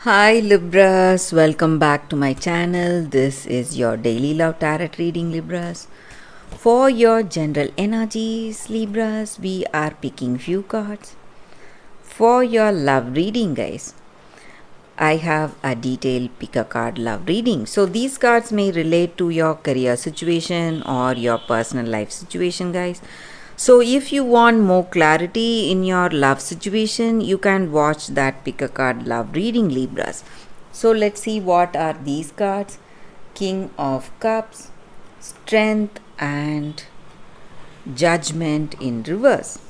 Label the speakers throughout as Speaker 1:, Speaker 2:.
Speaker 1: Hi Libras, welcome back to my channel. This is your daily love tarot reading, Libras. For your general energies, Libras, we are picking few cards. For your love reading, guys, I have a detailed pick a card love reading. So these cards may relate to your career situation or your personal life situation, guys. So if you want more clarity in your love situation, you can watch that pick a card love reading, Libras. So let's see what are these cards. King of Cups, Strength and Judgment in reverse.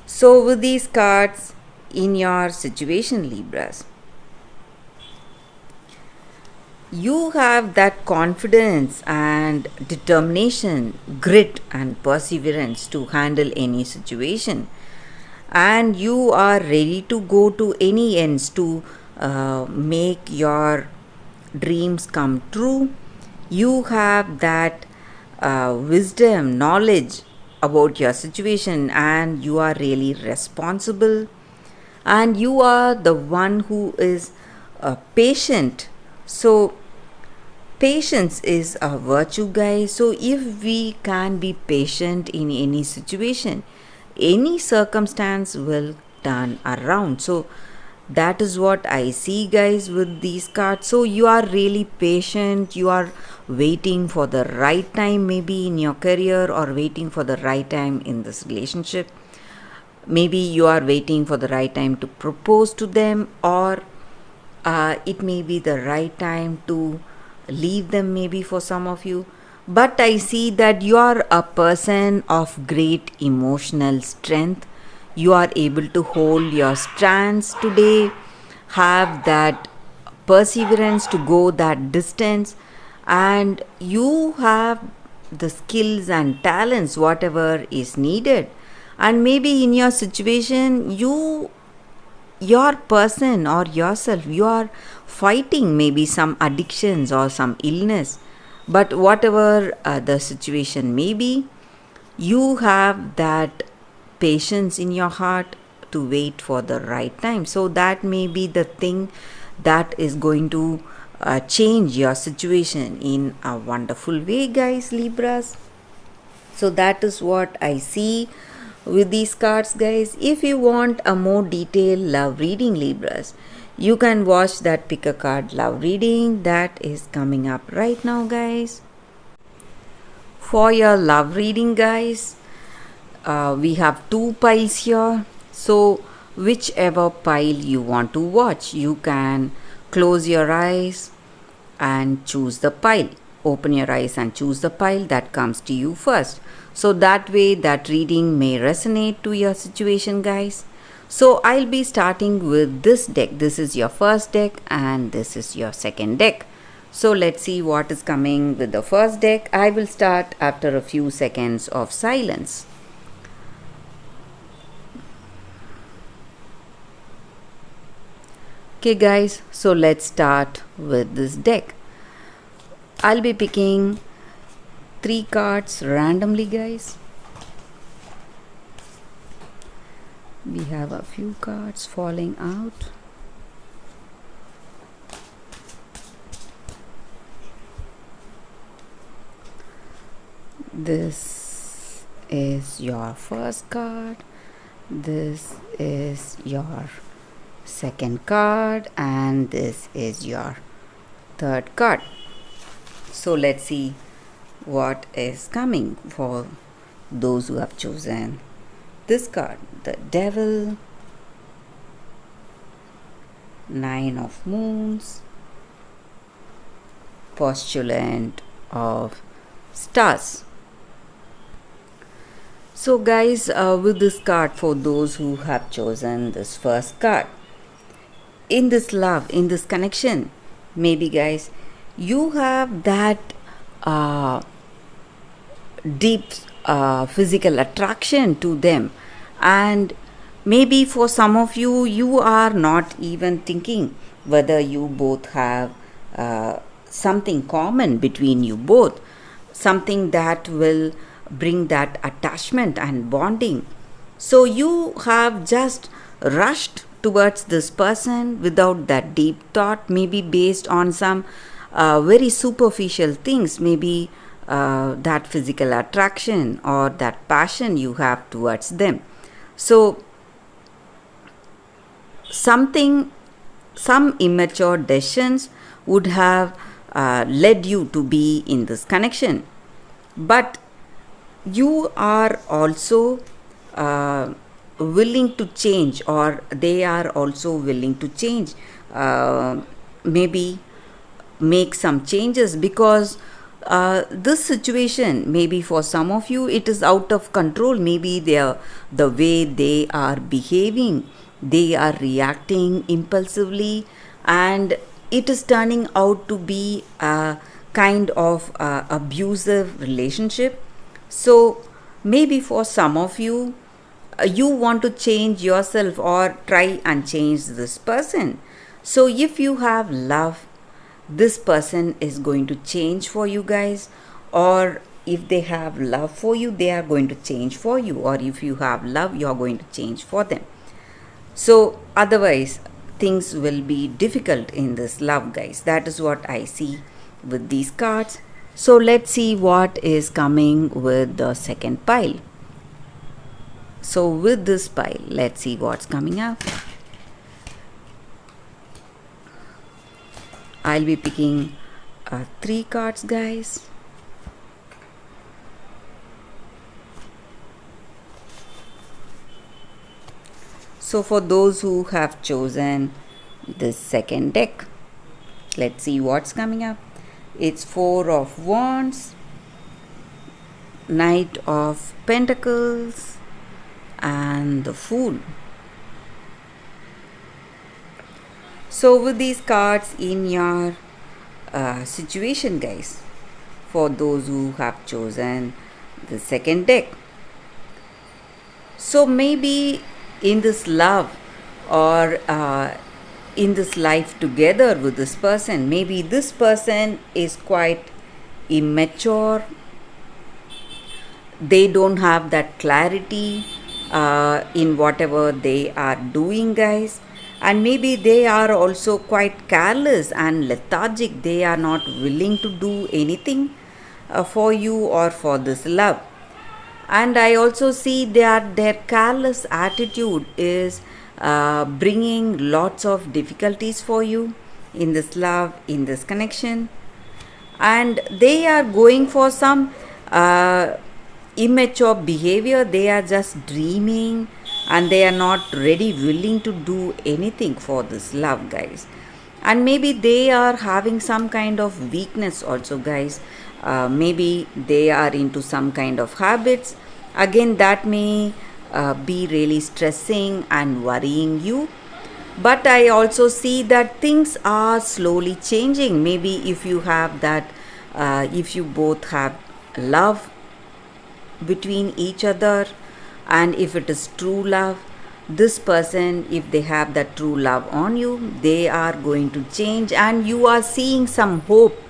Speaker 1: So with these cards in your situation, Libras, you have that confidence and determination, grit and perseverance to handle any situation, and you are ready to go to any ends to make your dreams come true. You have that wisdom, knowledge about your situation, and you are really responsible, and you are the one who is patient. So patience is a virtue, guys. So if we can be patient in any situation, any circumstance will turn around. So that is what I see, guys, with these cards. So you are really patient, you are waiting for the right time, maybe in your career, or waiting for the right time in this relationship. Maybe you are waiting for the right time to propose to them, or it may be the right time to leave them, maybe for some of you. But I see that you are a person of great emotional strength. You are able to hold your stance today, have that perseverance to go that distance, and you have the skills and talents, whatever is needed. And maybe in your situation, your person or yourself, you are fighting maybe some addictions or some illness, but whatever the situation may be, you have that patience in your heart to wait for the right time. So that may be the thing that is going to change your situation in a wonderful way, guys, Libras. So that is what I see with these cards, guys. If you want a more detailed love reading, Libras, you can watch that pick a card love reading that is coming up right now, guys. For your love reading, guys, we have two piles here. So whichever pile you want to watch, you can close your eyes and choose the pile. Open your eyes and choose the pile that comes to you first. So that way that reading may resonate to your situation, guys. So I'll be starting with this deck. This is your first deck and this is your second deck. So let's see what is coming with the first deck. I will start after a few seconds of silence. Okay, guys, so let's start with this deck. I'll be picking 3 cards randomly, guys. We have a few cards falling out. This is your first card. This is your second card, and this is your third card. So let's see what is coming for those who have chosen this card. The Devil, 9 of Moons, Postulant of Stars. So guys, with this card, for those who have chosen this first card, in this love, in this connection, maybe, guys, you have that deep physical attraction to them, and maybe for some of you, you are not even thinking whether you both have something common between you both, something that will bring that attachment and bonding. So you have just rushed towards this person without that deep thought, maybe based on some very superficial things, maybe that physical attraction or that passion you have towards them. So, some immature decisions would have led you to be in this connection, but you are also willing to change, or they are also willing to change, maybe make some changes, because this situation, maybe for some of you it is out of control. Maybe the way they are behaving, they are reacting impulsively, and it is turning out to be a kind of abusive relationship. So maybe for some of you, you want to change yourself or try and change this person. So if you have love, this person is going to change for you guys, or if they have love for you, they are going to change for you, or if you have love, you are going to change for them. So otherwise things will be difficult in this love, guys. That is what I see with these cards. So let's see what is coming with the second pile. So with this pile, let's see what's coming up. I'll be picking 3 cards, guys. So for those who have chosen this second deck, let's see what's coming up. It's 4 of Wands, Knight of Pentacles, and the Fool. So with these cards in your situation, guys, for those who have chosen the second deck, so maybe in this love, or in this life together with this person, maybe this person is quite immature. They don't have that clarity in whatever they are doing, guys. And maybe they are also quite careless and lethargic. They are not willing to do anything for you or for this love. And I also see that their careless attitude is bringing lots of difficulties for you in this love, in this connection. And they are going for some immature behavior. They are just dreaming, and they are not ready, willing to do anything for this love, guys. And maybe they are having some kind of weakness also, guys. Maybe they are into some kind of habits. Again, that may be really stressing and worrying you. But I also see that things are slowly changing. Maybe if you have that, if you both have love between each other, and if it is true love, this person, if they have that true love on you, they are going to change, and you are seeing some hope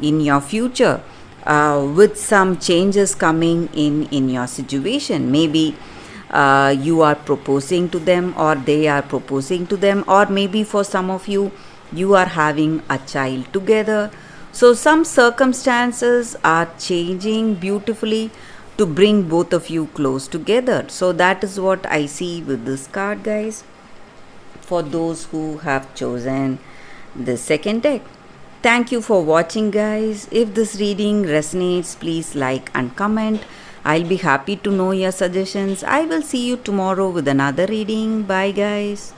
Speaker 1: in your future, with some changes coming in your situation. Maybe you are proposing to them, or they are proposing to them, or maybe for some of you, you are having a child together. So some circumstances are changing beautifully to bring both of you close together. So that is what I see with this card, guys, for those who have chosen the second deck. Thank you for watching, guys. If this reading resonates, please like and comment. I'll be happy to know your suggestions. I will see you tomorrow with another reading. Bye, guys.